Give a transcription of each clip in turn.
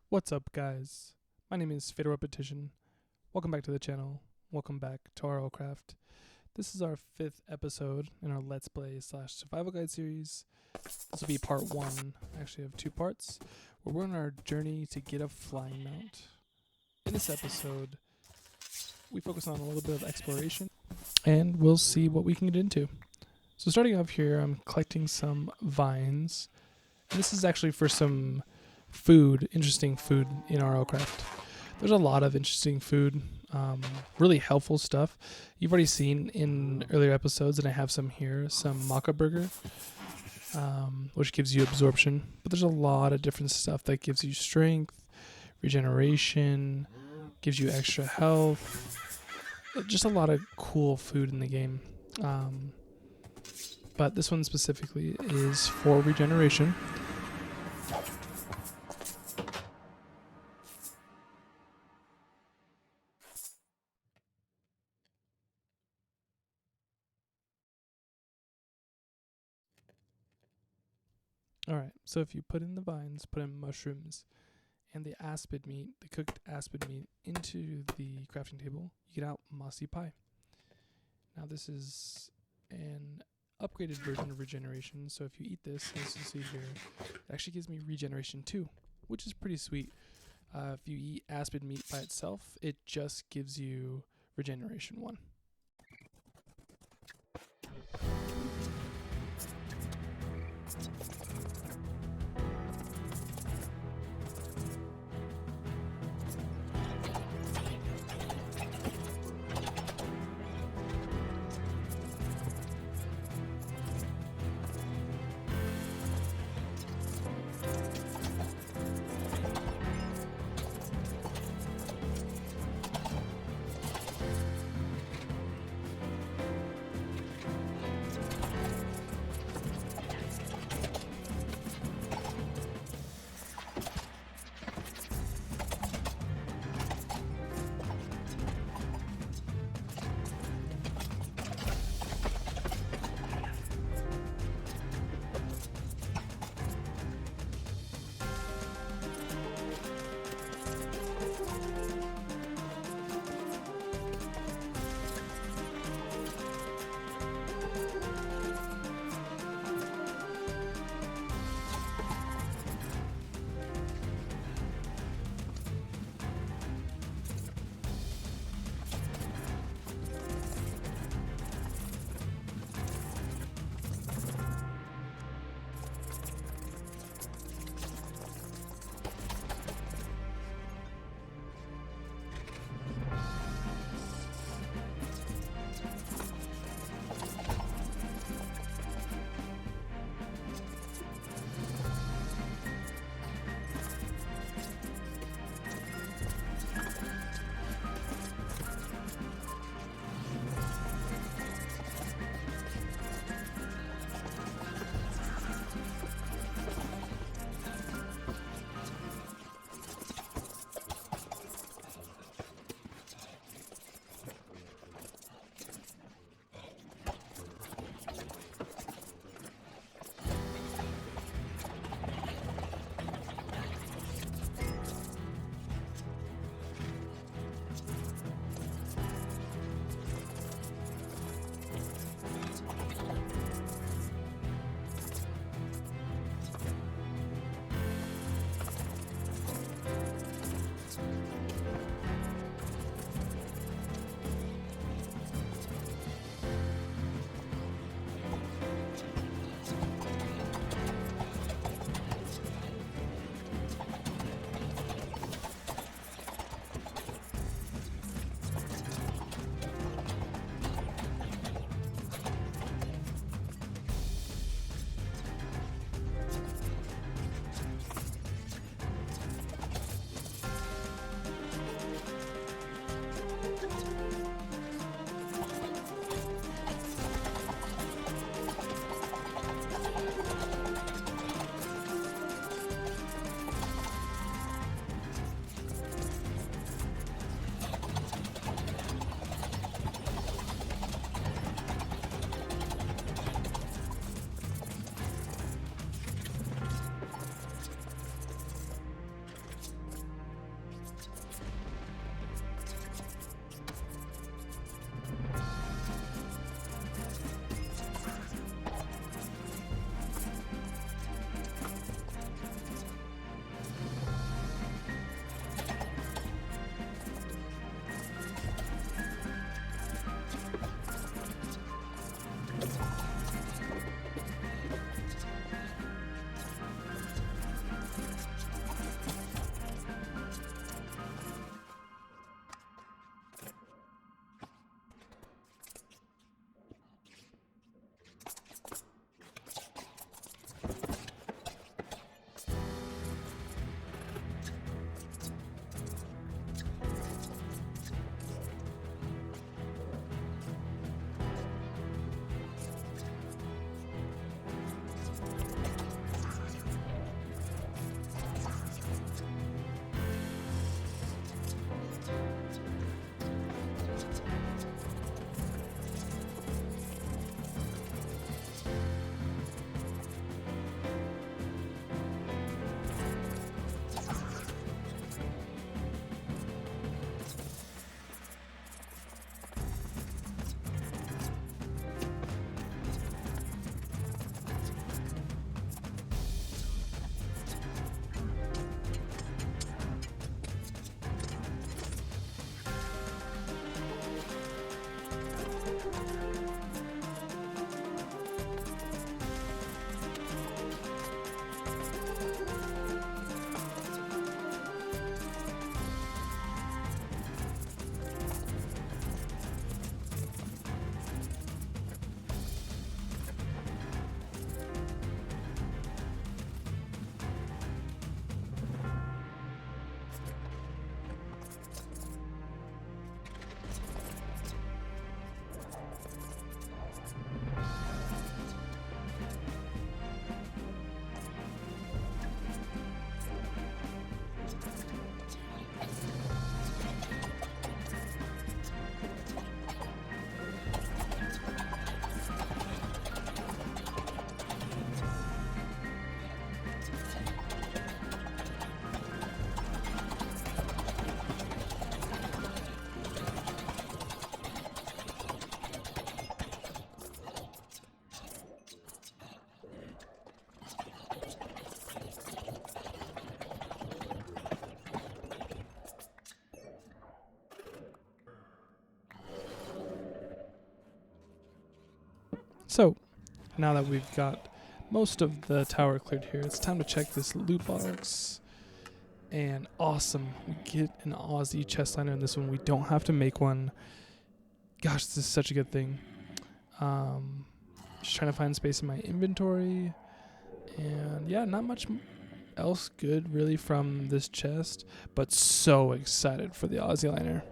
What's up, guys? My name is Fatal Repetition. Welcome back to the channel. Welcome back to RLCraft. This is our 5th episode in our Let's Play / Survival Guide series. This will be part 1, actually of 2 parts, where we're on our journey to get a flying mount. In this episode, we focus on a little bit of exploration, and we'll see what we can get into. So starting off here, I'm collecting some vines. And this is actually for some food, interesting food in RLCraft. There's a lot of interesting food, really helpful stuff. You've already seen in earlier episodes, and I have some here, some maca burger, which gives you absorption. But there's a lot of different stuff that gives you strength, regeneration, gives you extra health. Just a lot of cool food in the game. But this one specifically is for regeneration. Alright, so if you put in the vines, put in mushrooms, and the aspid meat, the cooked aspid meat, into the crafting table, you get out mossy pie. Now this is an upgraded version of regeneration, so if you eat this, as you see here, it actually gives me regeneration 2, which is pretty sweet. If you eat aspid meat by itself, it just gives you regeneration 1. now that we've got most of the tower cleared here, it's time to check this loot box. And awesome, we get an Aussie chestliner in this one. We don't have to make one. Gosh, this is such a good thing. Just trying to find space in my inventory. And yeah, not much else good really from this chest, but so excited for the Aussie liner.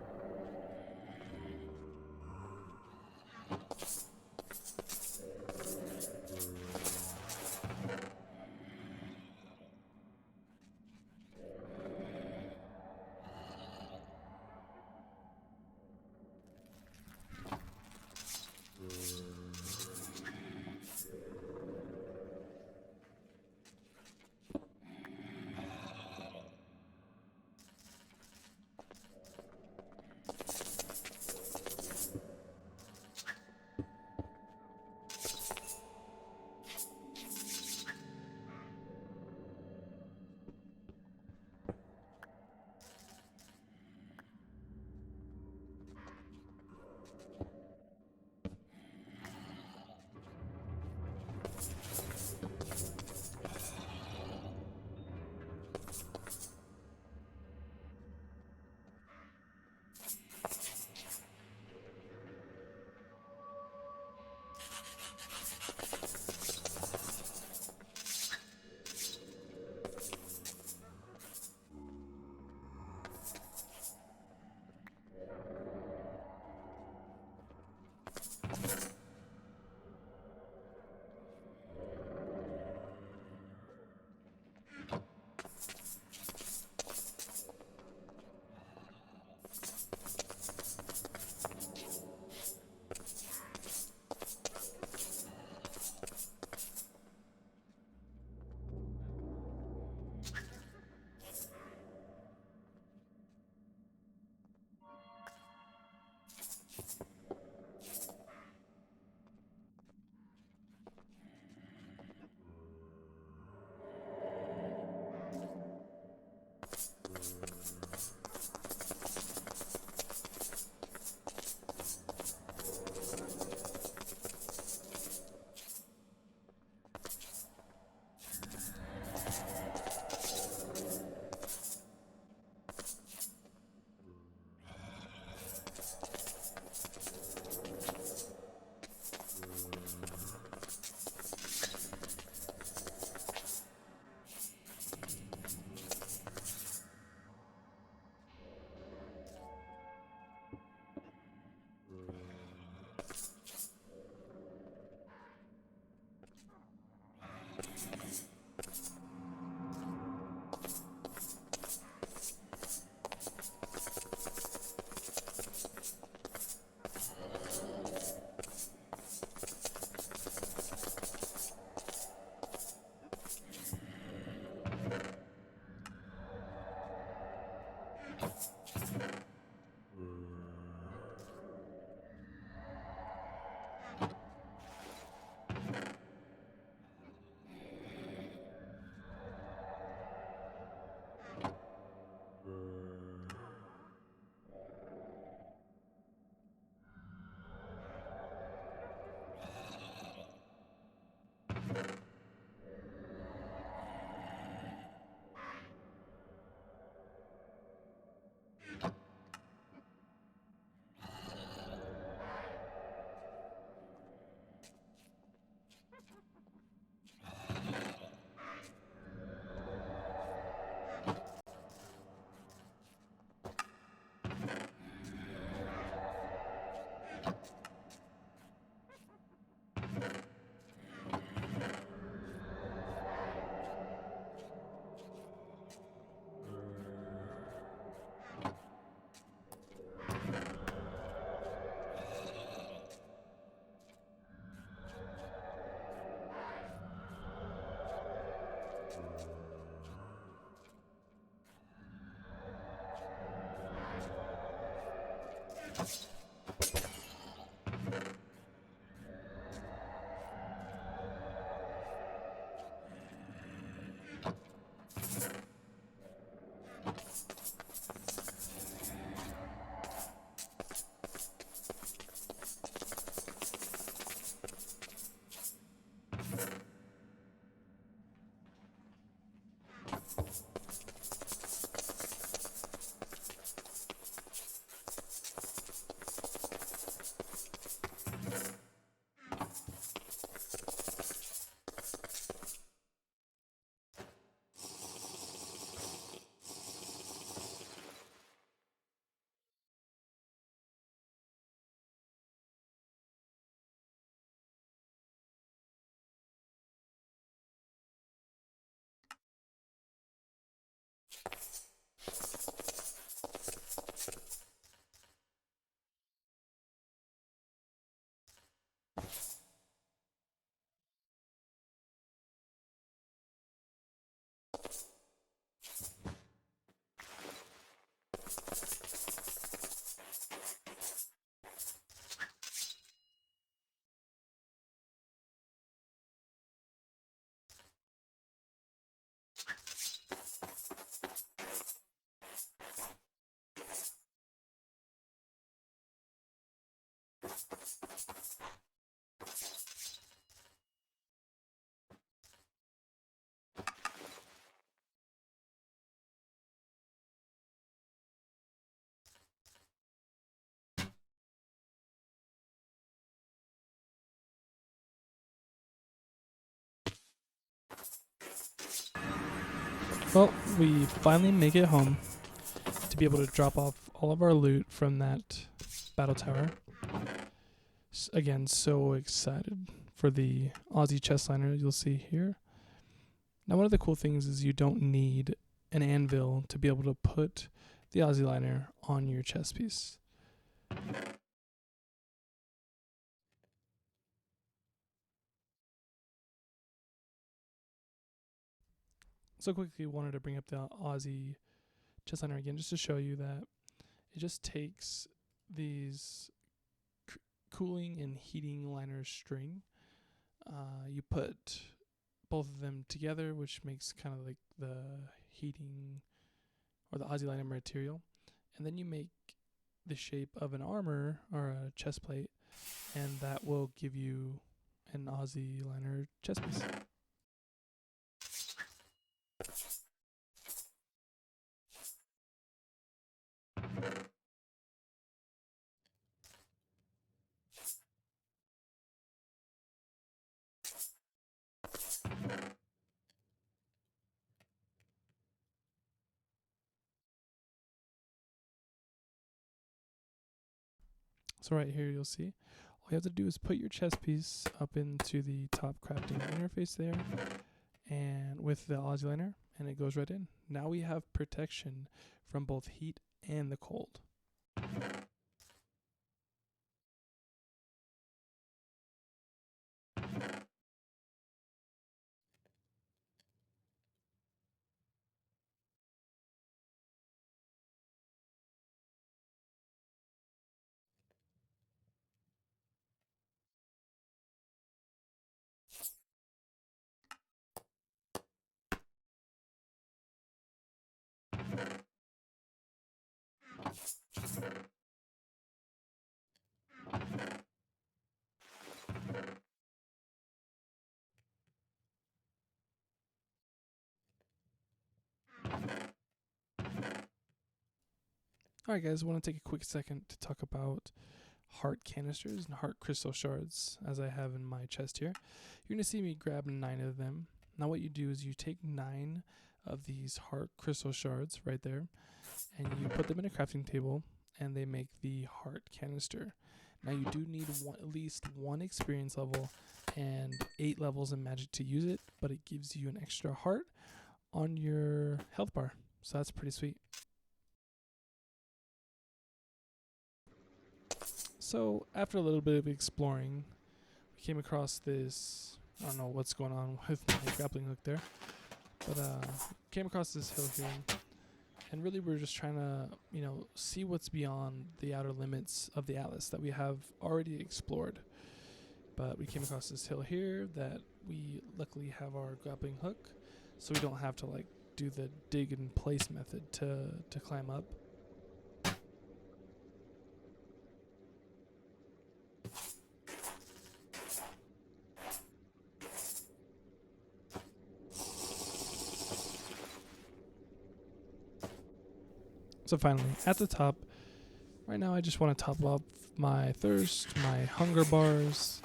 Well, we finally make it home to be able to drop off all of our loot from that battle tower. Again, so excited for the Aussie chest liner you'll see here. Now, one of the cool things is you don't need an anvil to be able to put the Aussie liner on your chest piece. So quickly wanted to bring up the Aussie chest liner again just to show you that it just takes these cooling and heating liner string. You put both of them together, which makes kind of like the heating or the Aussie liner material. And then you make the shape of an armor or a chest plate, and that will give you an Aussie liner chest piece. So right here you'll see all you have to do is put your chest piece up into the top crafting interface there and with the Aussie liner, and it goes right in. Now we have protection from both heat and the cold. Alright guys, I want to take a quick second to talk about heart canisters and heart crystal shards as I have in my chest here. You're going to see me grab 9 of them. Now what you do is you take 9 of these heart crystal shards right there and you put them in a crafting table and they make the heart canister. Now you do need at least 1 experience level and 8 levels in magic to use it, but it gives you an extra heart on your health bar. So that's pretty sweet. So after a little bit of exploring, we came across this, I don't know what's going on with my grappling hook there, but came across this hill here, and really we're just trying to, see what's beyond the outer limits of the atlas that we have already explored. But we came across this hill here that we luckily have our grappling hook, so we don't have to like do the dig in place method to climb up. So finally, at the top, right now I just want to top up my thirst, my hunger bars,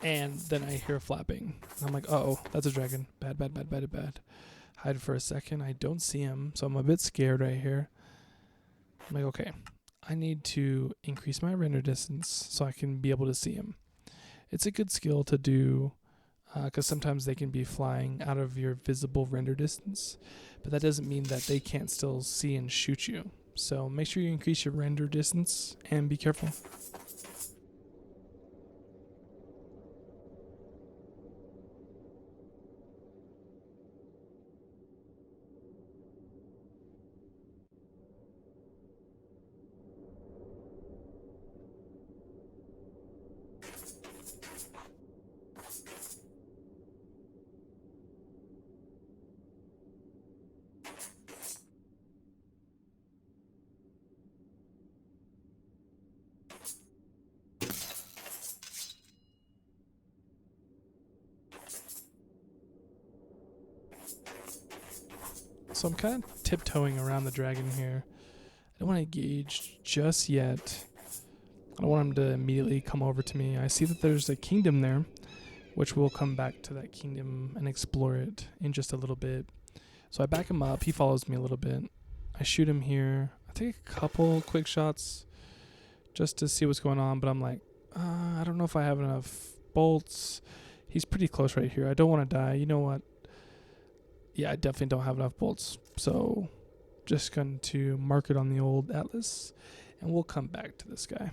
and then I hear flapping. And I'm like, uh-oh, that's a dragon. Bad, bad, bad, bad, bad. Hide for a second. I don't see him, so I'm a bit scared right here. I'm like, okay, I need to increase my render distance so I can be able to see him. It's a good skill to do because sometimes they can be flying out of your visible render distance, but that doesn't mean that they can't still see and shoot you. So make sure you increase your render distance and be careful. So I'm kind of tiptoeing around the dragon here. I don't want to engage just yet. I don't want him to immediately come over to me. I see that there's a kingdom there, which we'll come back to that kingdom and explore it in just a little bit. So I back him up. He follows me a little bit. I shoot him here. I take a couple quick shots just to see what's going on, but I'm like, I don't know if I have enough bolts. He's pretty close right here. I don't want to die. You know what? Yeah, I definitely don't have enough bolts. So just going to mark it on the old atlas, and we'll come back to this guy.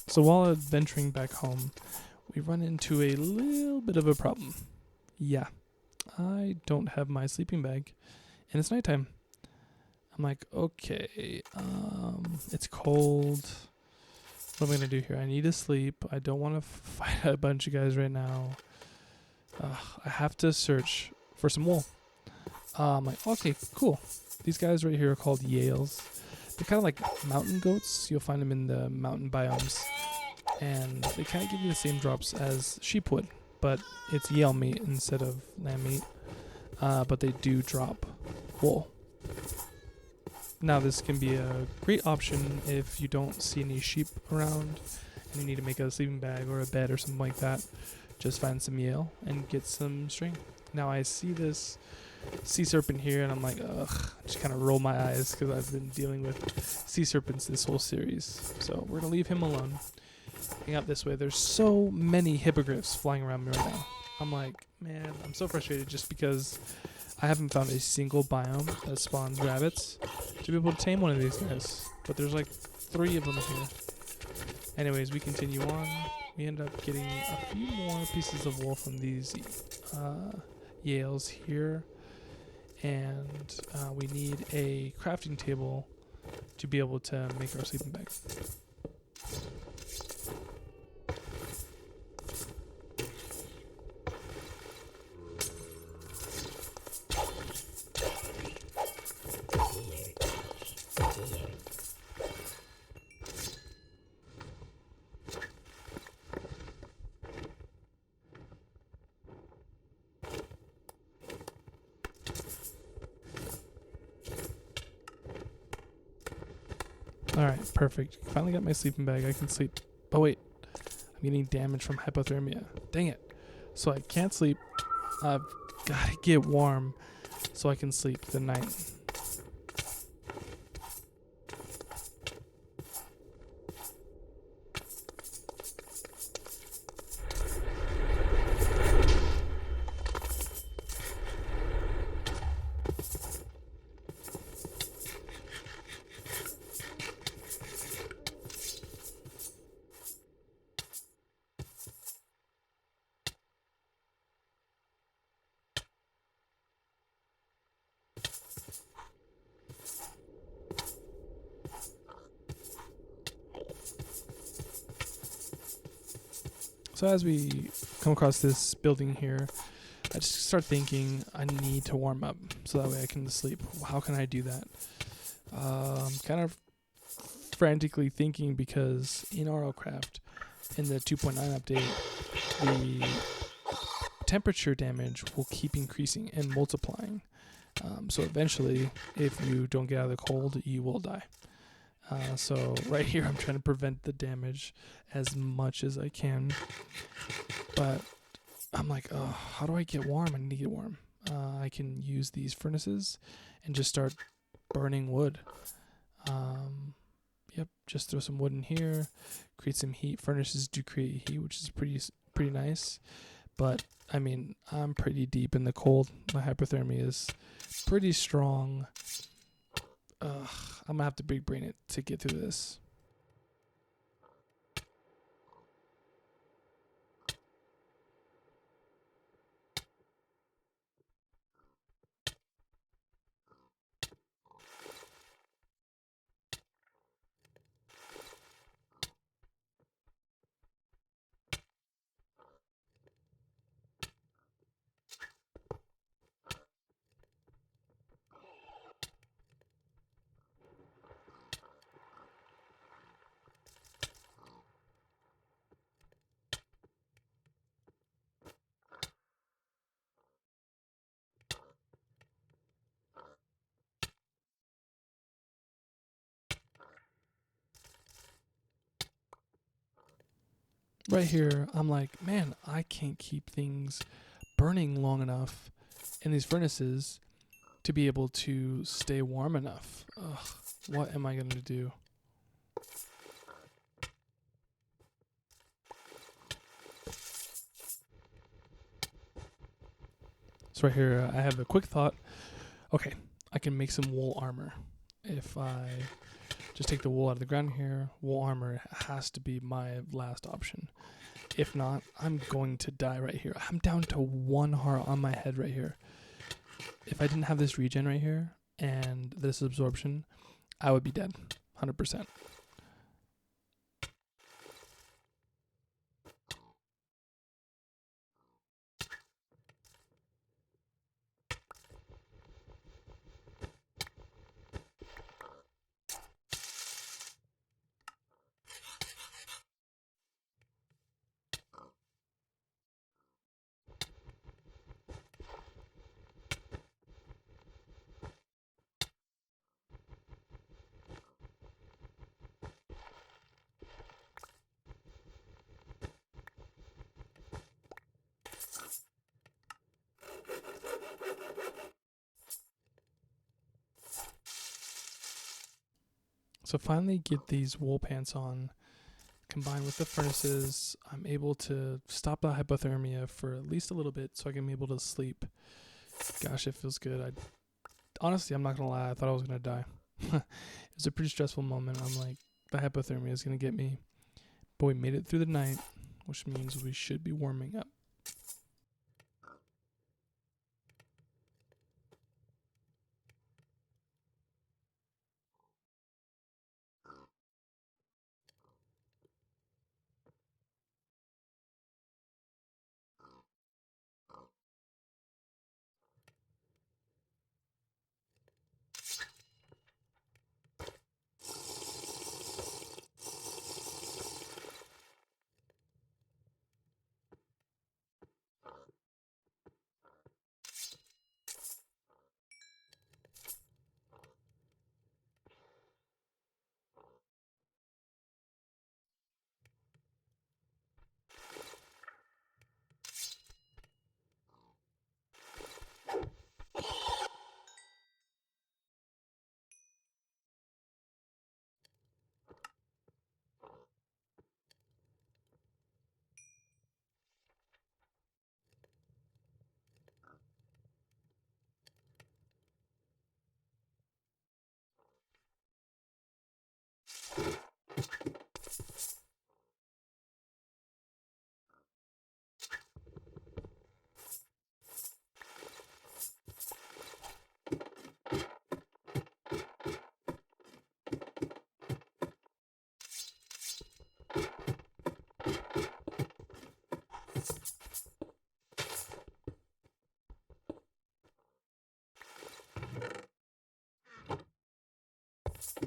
So while adventuring back home, we run into a little bit of a problem. Yeah, I don't have my sleeping bag, and it's nighttime. I'm like, okay, it's cold. What am I gonna do here? I need to sleep. I don't want to fight a bunch of guys right now. I have to search for some wool. I'm like, okay, cool. These guys right here are called Yales. They're kind of like mountain goats. You'll find them in the mountain biomes. And they kind of give you the same drops as sheep would, but it's Yale meat instead of lamb meat. But they do drop wool. Now this can be a great option if you don't see any sheep around and you need to make a sleeping bag or a bed or something like that. Just find some Yale and get some string. Now I see this sea serpent here and I'm like, ugh, just kind of roll my eyes because I've been dealing with sea serpents this whole series. So we're going to leave him alone. Hang out this way. There's so many hippogriffs flying around me right now. I'm like, man, I'm so frustrated just because I haven't found a single biome that spawns rabbits to be able to tame one of these guys. But there's like 3 of them here. Anyways, we continue on. We end up getting a few more pieces of wool from these Yales here. And we need a crafting table to be able to make our sleeping bag. Alright, perfect. Finally got my sleeping bag. I can sleep. Oh wait, I'm getting damage from hypothermia. Dang it. So I can't sleep. I've gotta get warm so I can sleep the night. So as we come across this building here, I just start thinking I need to warm up so that way I can sleep. How can I do that? I'm kind of frantically thinking because in RLCraft, in the 2.9 update, the temperature damage will keep increasing and multiplying. So eventually, if you don't get out of the cold, you will die. So right here, I'm trying to prevent the damage as much as I can. But I'm like, oh, how do I get warm? I need to get warm. I can use these furnaces and just start burning wood. Yep, just throw some wood in here, create some heat. Furnaces do create heat, which is pretty nice. But I mean, I'm pretty deep in the cold. My hypothermia is pretty strong. I'm gonna have to big brain it to get through this. right here, I'm like, man, I can't keep things burning long enough in these furnaces to be able to stay warm enough. Ugh, what am I going to do? So right here, I have a quick thought. Okay, I can make some wool armor. If I just take the wool out of the ground here, wool armor has to be my last option. If not, I'm going to die right here. I'm down to 1 heart on my head right here. If I didn't have this regen right here and this absorption, I would be dead, 100%. So finally get these wool pants on. Combined with the furnaces, I'm able to stop the hypothermia for at least a little bit so I can be able to sleep. Gosh, it feels good. Honestly, I'm not going to lie, I thought I was going to die. It was a pretty stressful moment. I'm like, the hypothermia is going to get me. But we made it through the night, which means we should be warming up.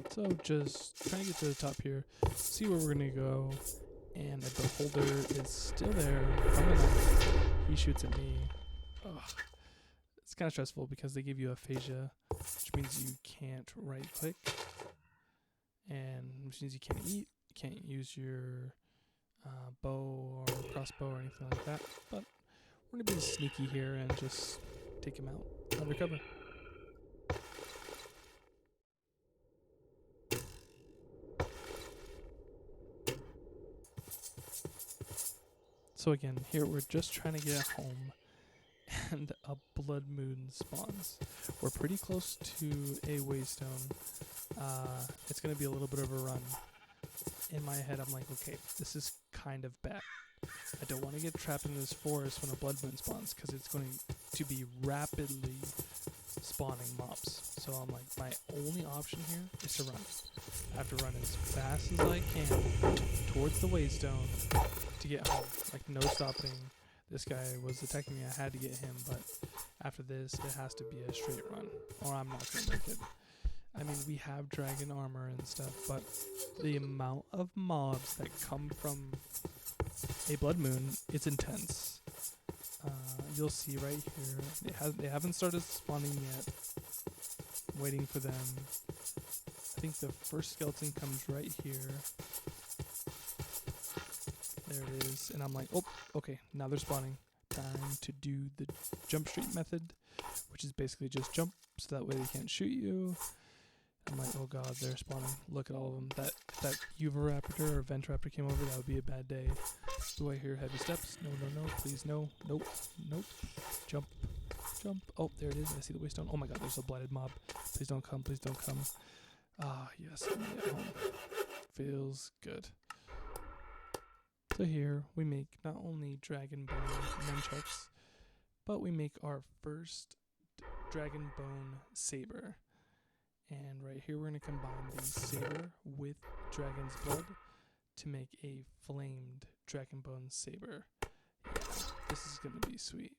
So just trying to get to the top here, see where we're going to go, and the beholder is still there from the night. He shoots at me. Ugh. It's kind of stressful because they give you aphasia, which means you can't right click, and which means you can't eat, you can't use your bow or crossbow or anything like that. But we're going to be sneaky here and just take him out undercover. So again, here we're just trying to get home, and a blood moon spawns. We're pretty close to a waystone. It's going to be a little bit of a run. In my head, I'm like, okay, this is kind of bad. I don't want to get trapped in this forest when a blood moon spawns because it's going to be rapidly spawning mobs. So I'm like, my only option here is to run. I have to run as fast as I can towards the waystone to get home. Like, no stopping. This guy was attacking me. I had to get him, but after this, it has to be a straight run, or I'm not going to make it. I mean, we have dragon armor and stuff, but the amount of mobs that come from a blood moon, it's intense. You'll see right here, they haven't started spawning yet. I'm waiting for them. I think the first skeleton comes right here. There it is. And I'm like, oh, okay, now they're spawning. Time to do the jump street method, which is basically just jump so that way they can't shoot you. I'm like, oh god, they're spawning. Look at all of them. If that Uvaraptor or Ventraptor came over, that would be a bad day. Do I hear heavy steps? No, no, no. Please, no. Nope. Nope. Jump. Jump. Oh, there it is. I see the waystone. Oh my god, there's a blighted mob. Please don't come. Please don't come. Ah, yes. I'm at home. Feels good. So here we make not only Dragon Bone nunchucks, but we make our first Dragon Bone saber. And right here we're going to combine the saber with Dragon's Blood to make a flamed Dragon Bone saber. Yeah, this is going to be sweet.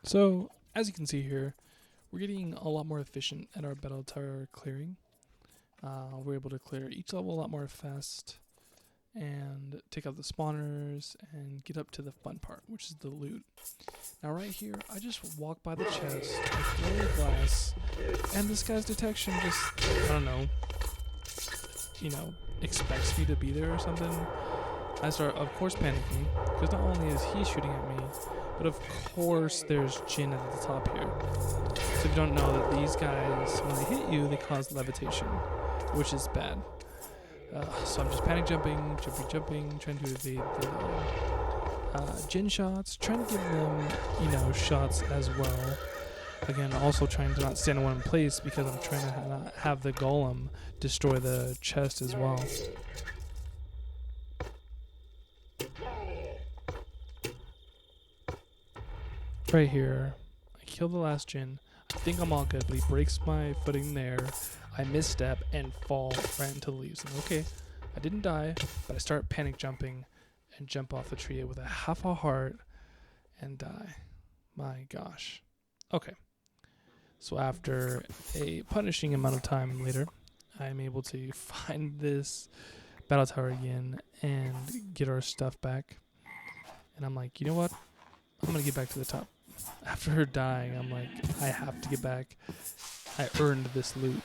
So, as you can see here, we're getting a lot more efficient at our battle tower clearing. We're able to clear each level a lot more fast and take out the spawners and get up to the fun part, which is the loot. Now right here, I just walk by the chest, I throw the glass, and this guy's detection just, I don't know, expects me to be there or something. I start, of course, panicking, because not only is he shooting at me, but of course there's Jin at the top here. So if you don't know that these guys, when they hit you, they cause levitation, which is bad. So I'm just panic jumping, trying to evade the Jin shots, trying to give them, shots as well. Again, also trying to not stand in one place because I'm trying to not have the golem destroy the chest as well. Right here, I kill the last Jin. I think I'm all good, but he breaks my footing there. I misstep and fall right into the leaves. And okay, I didn't die, but I start panic jumping and jump off the tree with a half a heart and die. My gosh. Okay. So after a punishing amount of time later, I'm able to find this battle tower again and get our stuff back. And I'm like, you know what? I'm going to get back to the top. After her dying, I'm like, I have to get back. I earned this loot.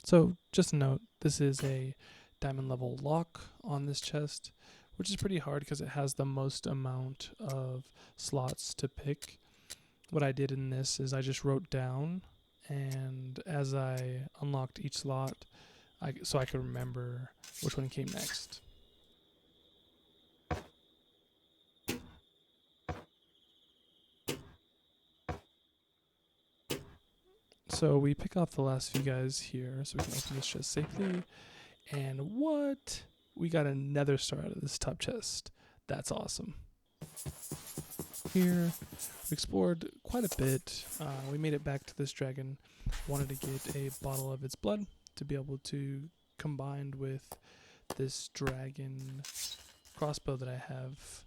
So just a note, this is a diamond level lock on this chest, which is pretty hard because it has the most amount of slots to pick. What I did in this is I just wrote down, and as I unlocked each slot, so I could remember which one came next. So we pick off the last few guys here so we can open this chest safely. And what? We got a nether star out of this top chest. That's awesome. Here, we explored quite a bit. We made it back to this dragon. Wanted to get a bottle of its blood to be able to combine with this dragon crossbow that I have.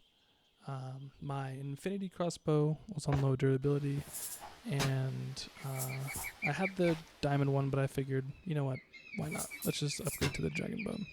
My infinity crossbow was on low durability, and I had the diamond one, but I figured, you know what, why not? Let's just upgrade to the dragon bone.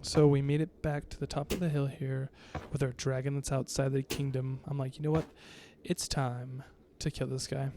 So we made it back to the top of the hill here with our dragon that's outside the kingdom. I'm like, you know what? It's time to kill this guy.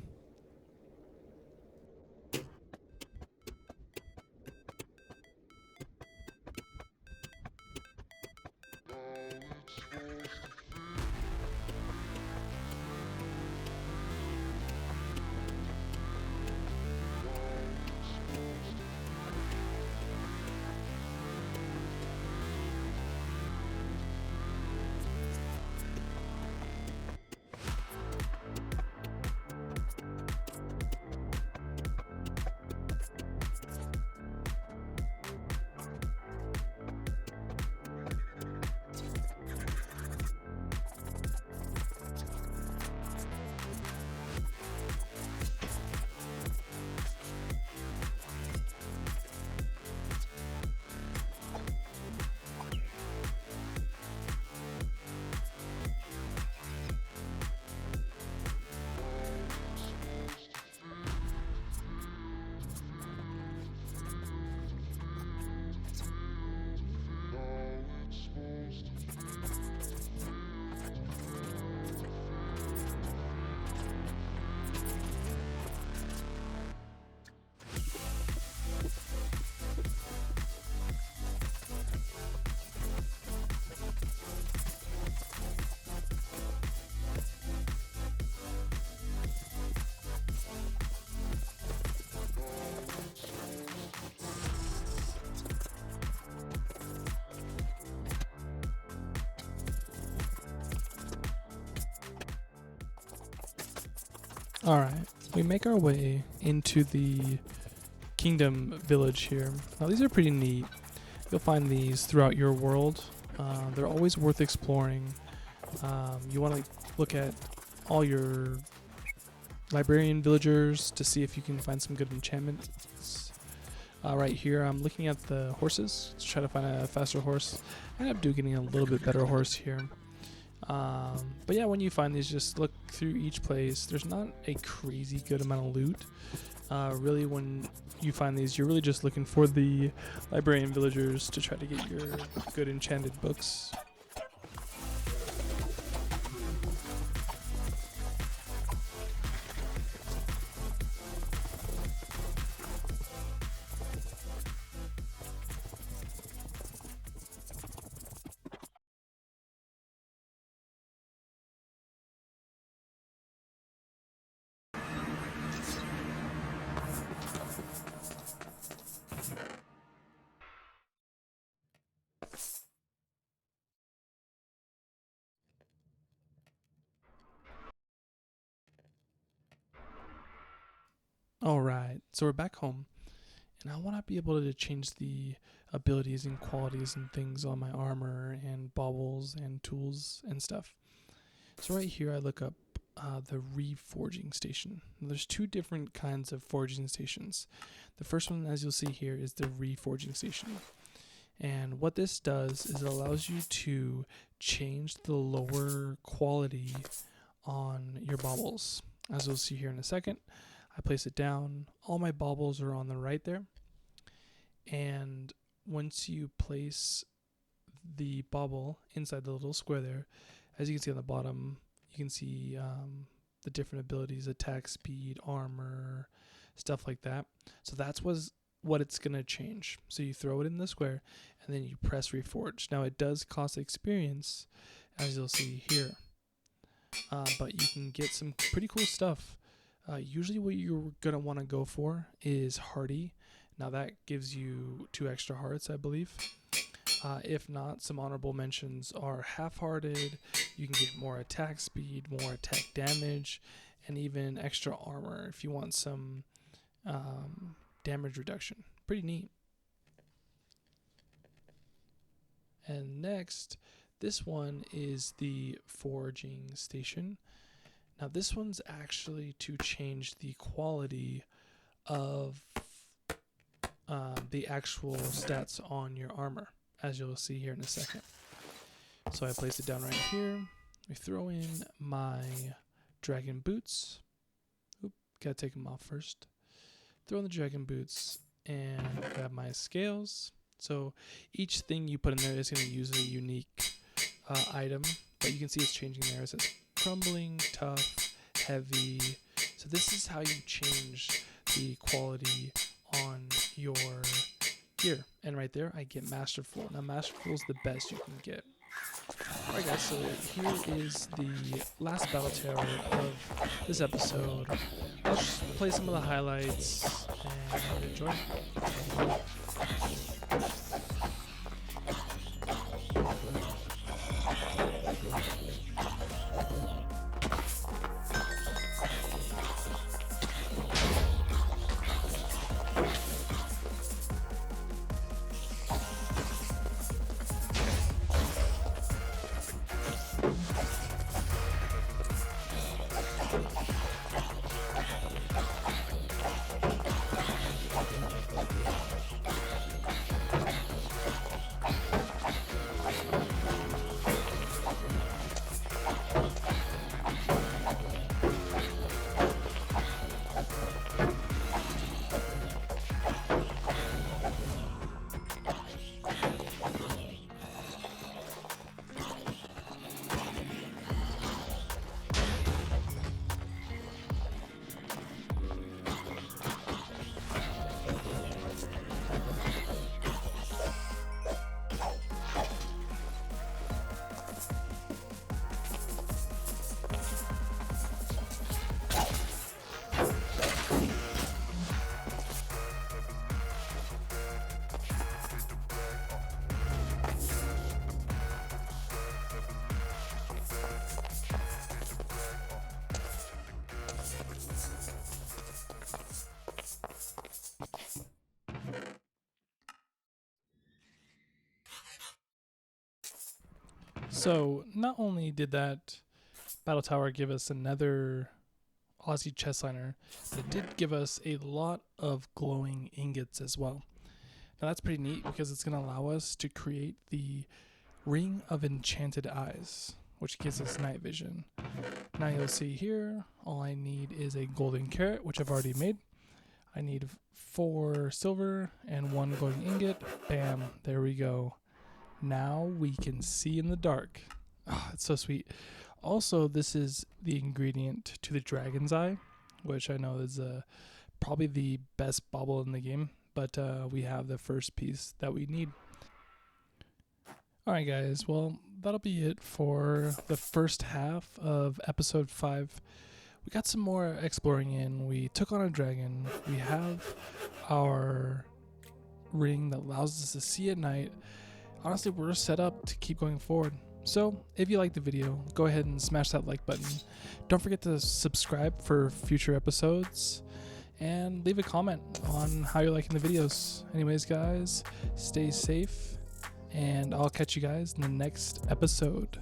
Alright, we make our way into the kingdom village here. Now these are pretty neat. You'll find these throughout your world. They're always worth exploring. You want to look at all your librarian villagers to see if you can find some good enchantments. Right here I'm looking at the horses to try to find a faster horse. I end up getting a little bit better horse here. But yeah, when you find these, just look through each place. There's not a crazy good amount of loot. Really, when you find these, you're really just looking for the librarian villagers to try to get your good enchanted books. So we're back home, and I want to be able to change the abilities and qualities and things on my armor and baubles and tools and stuff. So right here I look up the reforging station. There's two different kinds of forging stations. The first one, as you'll see here, is the reforging station. And what this does is it allows you to change the lower quality on your baubles. As you'll see here in a second, I place it down. All my baubles are on the right there. And once you place the bauble inside the little square there, as you can see on the bottom, you can see the different abilities, attack speed, armor, stuff like that. So that's what it's going to change. So you throw it in the square and then you press reforge. Now it does cost experience, as you'll see here, but you can get some pretty cool stuff. Usually what you're going to want to go for is hardy. Now that gives you 2 extra hearts, I believe. If not, some honorable mentions are half-hearted. You can get more attack speed, more attack damage, and even extra armor if you want some damage reduction. Pretty neat. And next, this one is the forging station. Now this one's actually to change the quality of the actual stats on your armor, as you'll see here in a second. So I place it down right here. We throw in my dragon boots. Oop, gotta take them off first. Throw in the dragon boots and grab my scales. So each thing you put in there is going to use a unique item, but you can see it's changing there. It says crumbling, tough, heavy. So this is how you change the quality on your gear. And right there, I get Masterful. Now, Masterful is the best you can get. Alright guys, so here is the last battle tower of this episode. I'll just play some of the highlights and enjoy. So not only did that battle tower give us another Aussie chest liner, but it did give us a lot of glowing ingots as well. Now that's pretty neat because it's going to allow us to create the Ring of Enchanted Eyes, which gives us night vision. Now you'll see here, all I need is a golden carrot, which I've already made. I need 4 silver and 1 golden ingot. Bam, there we go. Now we can see in the dark. Oh, it's so sweet. Also, this is the ingredient to the Dragon's Eye, which I know is probably the best bauble in the game, but we have the first piece that we need. Alright guys, well, that'll be it for the first half of episode 5. We got some more exploring in. We took on a dragon. We have our ring that allows us to see at night. Honestly, we're set up to keep going forward. So, if you liked the video, go ahead and smash that like button. Don't forget to subscribe for future episodes. and leave a comment on how you're liking the videos. Anyways, guys, stay safe, and I'll catch you guys in the next episode.